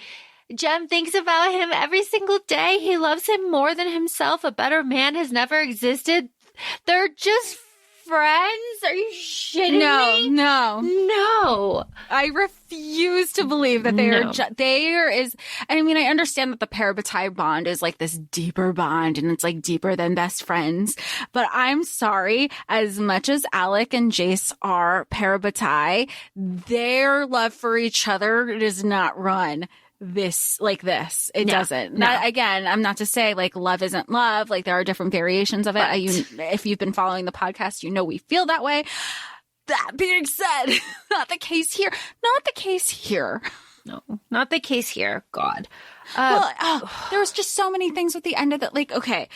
Jem thinks about him every single day. He loves him more than himself. A better man has never existed. They're just friends. Are you shitting me? No. I refuse to believe that I understand that the parabatai bond is like this deeper bond, and it's like deeper than best friends. But I'm sorry, as much as Alec and Jace are parabatai, their love for each other does not run this. It doesn't. No. Again, I'm not to say like love isn't love. Like, there are different variations of it. If you've been following the podcast, we feel that way. That being said, not the case here. No, not the case here. God. There was just so many things with the end of that. Like, okay,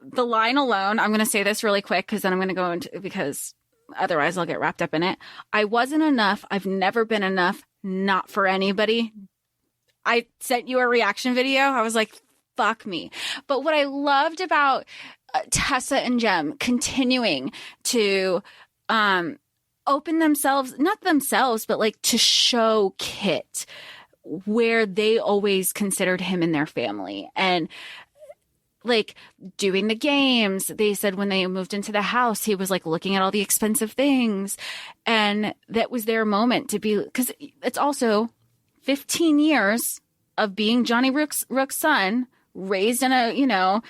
the line alone, I'm going to say this really quick because then I'm going to go into, because otherwise I'll get wrapped up in it. I wasn't enough. I've never been enough. Not for anybody. I sent you a reaction video. I was like, fuck me. But what I loved about Tessa and Jem continuing to open themselves, not themselves, but like to show Kit where they always considered him in their family. And like doing the games, they said when they moved into the house, he was like looking at all the expensive things. And that was their moment to be, because it's also 15 years of being Johnny Rook's son, raised in a, you know,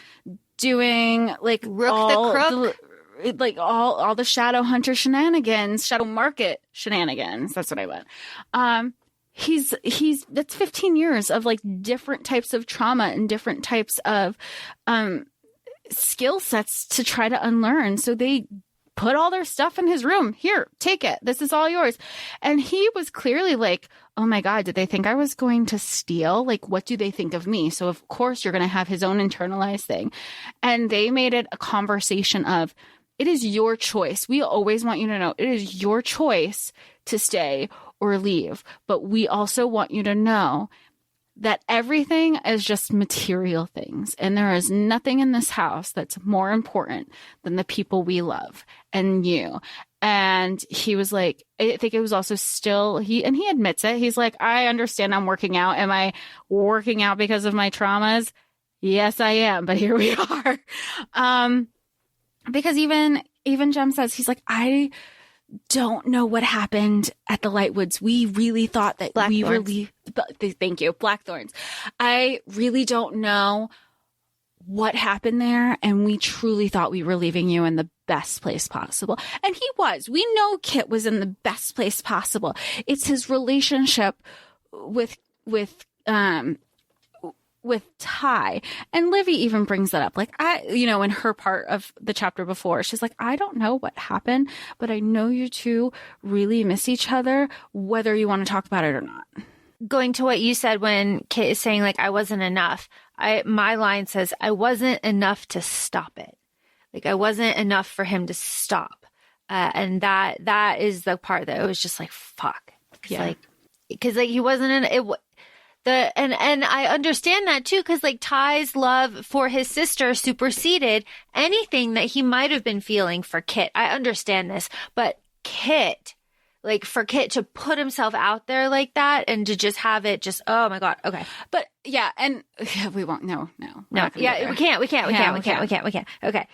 doing like Rook all the Crook. Like all the Shadowhunter shenanigans, Shadowmarket shenanigans. That's what I meant. He's that's 15 years of like different types of trauma and different types of skill sets to try to unlearn. So they put all their stuff in his room. Here, take it. This is all yours. And he was clearly like, oh my God, did they think I was going to steal? Like, what do they think of me? So of course you're going to have his own internalized thing. And they made it a conversation of, it is your choice. We always want you to know it is your choice to stay or leave. But we also want you to know that everything is just material things. And there is nothing in this house that's more important than the people we love and you. And he was like, I think it was also still, he admits it. He's like, I understand I'm working out. Am I working out because of my traumas? Yes, I am. But here we are. Because even Jem says, he's like, I don't know what happened at the Lightwoods. We really thought that we were thank you, Blackthorns. I really don't know what happened there, and we truly thought we were leaving you in the best place possible. And he was. We know Kit was in the best place possible. It's his relationship with Ty. And Livy even brings that up. Like, in her part of the chapter before, she's like, I don't know what happened, but I know you two really miss each other, whether you want to talk about it or not. Going to what you said when Kit is saying, like, I wasn't enough. My line says, I wasn't enough to stop it. Like, I wasn't enough for him to stop. And that is the part that it was just like, fuck. Yeah. Like, because like he wasn't in it. And I understand that too, because like Ty's love for his sister superseded anything that he might have been feeling for Kit. I understand this, but Kit, like for Kit to put himself out there like that and to just have it just, oh my God. Okay. But yeah. And we won't, no. Yeah, we can't. Okay.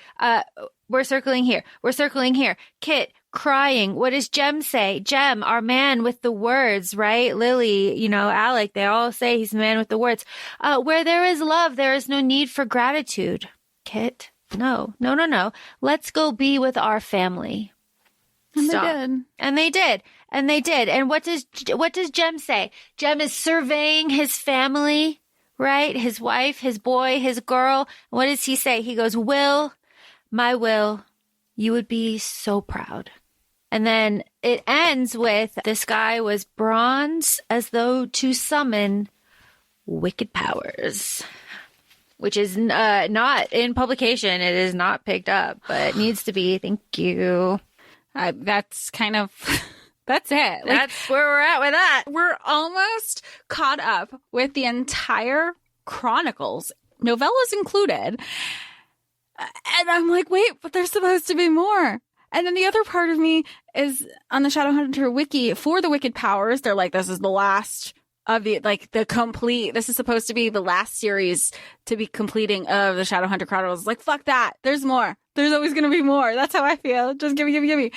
We're circling here. Kit crying. What does Jem say? Jem, our man with the words, right? Lily, Alec, they all say he's the man with the words. Where there is love, there is no need for gratitude. Kit, no. Let's go be with our family. And Stop. They did. And they did. And what does Jem say? Jem is surveying his family, right? His wife, his boy, his girl. What does he say? He goes, my Will, you would be so proud. And then it ends with, the sky was bronze as though to summon wicked powers, which is not in publication. It is not picked up, but it needs to be. Thank you. That's kind of, that's it. Like, that's where we're at with that. We're almost caught up with the entire Chronicles, novellas included. And I'm like, wait, but there's supposed to be more. And then the other part of me is on the Shadowhunter wiki for the Wicked Powers. They're like, this is the last of this is supposed to be the last series to be completing of the Shadowhunter Chronicles. Like, fuck that. There's more. There's always going to be more. That's how I feel. Just give me.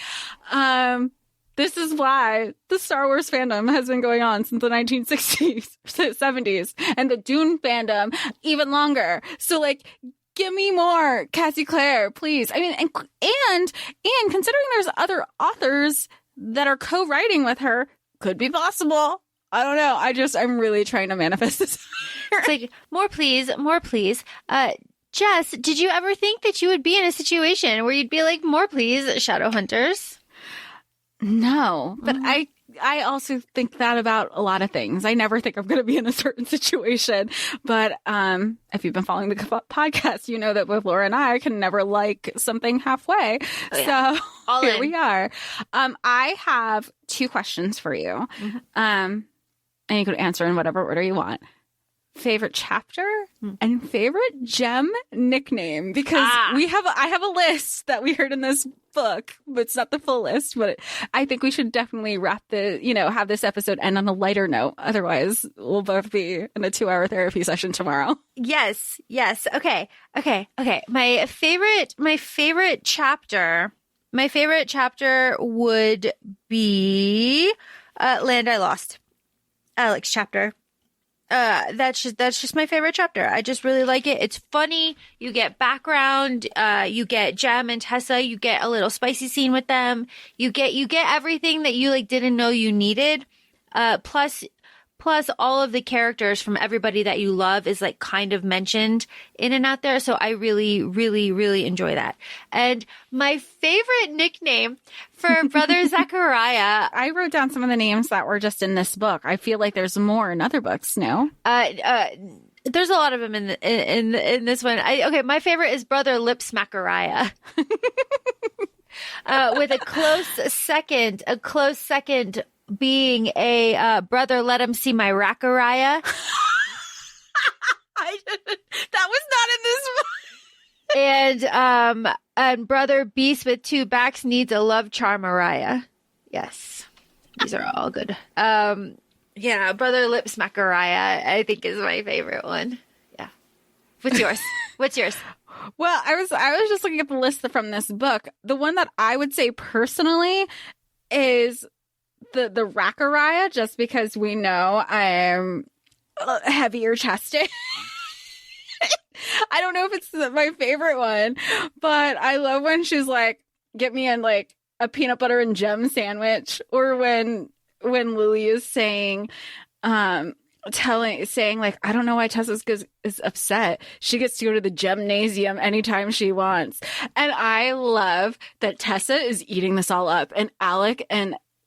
This is why the Star Wars fandom has been going on since the 1960s, 70s, and the Dune fandom even longer. So like, give me more, Cassie Clare, please. I mean, and considering there's other authors that are co-writing with her, could be possible. I don't know. I'm really trying to manifest this. It's like, more please. Jess, did you ever think that you would be in a situation where you'd be like, more please, Shadowhunters? No, but I also think that about a lot of things. I never think I'm going to be in a certain situation. But if you've been following the podcast, you know that with Laura and I can never like something halfway. Oh, yeah. So all here we are. I have 2 questions for you. Mm-hmm. And you can answer in whatever order you want. Favorite chapter and favorite gem nickname, because I have a list that we heard in this book, but it's not the full list. But I think we should definitely have this episode end on a lighter note. Otherwise, we'll both be in a 2-hour therapy session tomorrow. Yes. Okay. My favorite chapter would be Land I Lost. Alex chapter. That's just my favorite chapter. I just really like it. It's funny. You get background. You get Jem and Tessa. You get a little spicy scene with them. You get everything that you didn't know you needed. Plus all of the characters from everybody that you love is kind of mentioned in and out there. So I really, really, really enjoy that. And my favorite nickname for Brother Zachariah. I wrote down some of the names that were just in this book. I feel like there's more in other books. No? There's a lot of them in this one. My favorite is Brother Lip-smack-ariah. With a close second being a Brother Let-him-see-my-rack-ariah. That was not in this one. And Brother Beast with 2 backs needs a love charm-ariah. Yes. These are all good. Brother Lip-smack-ariah, I think, is my favorite one. Yeah. What's yours? Well, I was just looking at the list from this book. The one that I would say personally is the rack-ariah, just because we know I'm heavier chested. I don't know if it's my favorite one, but I love when she's like, get me in a peanut butter and gem sandwich, or when Lily is saying I don't know why Tessa is upset. She gets to go to the gymnasium anytime she wants. And I love that Tessa is eating this all up, and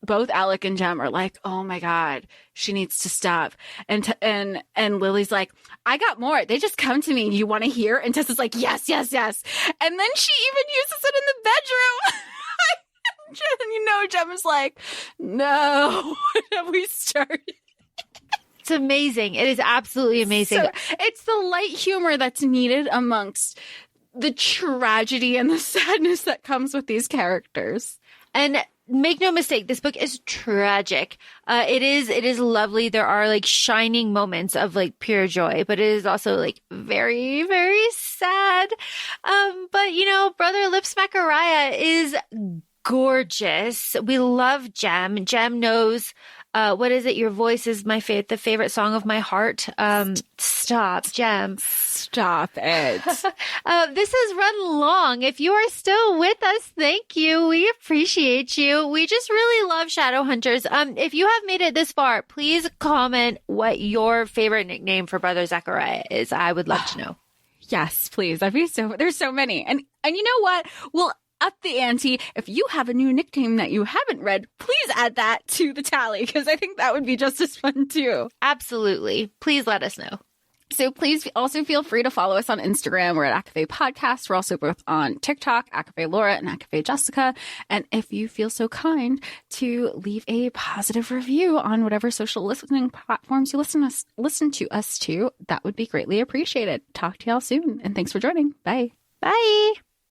both Alec and Jem are like, oh my God, she needs to stop. And Lily's like, I got more. They just come to me. You want to hear? And Tessa's like, yes. And then she even uses it in the bedroom. Jem is like, no, have we started? It's amazing. It is absolutely amazing. So, it's the light humor that's needed amongst the tragedy and the sadness that comes with these characters. And make no mistake, this book is tragic. It is lovely. There are shining moments of pure joy, but it is also very, very sad. But Brother Lip-smack-ariah is gorgeous. We love Jem. Jem knows, what is it? Your voice is the favorite song of my heart. Stop, Jem. Stop it. This has run long. If you are still with us, thank you. We appreciate you. We just really love Shadowhunters. If you have made it this far, please comment what your favorite nickname for Brother Zachariah is. I would love to know. Yes, please. There's so many. And you know what? We'll up the ante. If you have a new nickname that you haven't read, please add that to the tally, because I think that would be just as fun too. Absolutely. Please let us know. So please also feel free to follow us on Instagram. We're at ACOFAE Podcast. We're also both on TikTok, ACOFAE Laura and ACOFAE Jessica. And if you feel so kind to leave a positive review on whatever social listening platforms you listen to us to, that would be greatly appreciated. Talk to y'all soon. And thanks for joining. Bye. Bye.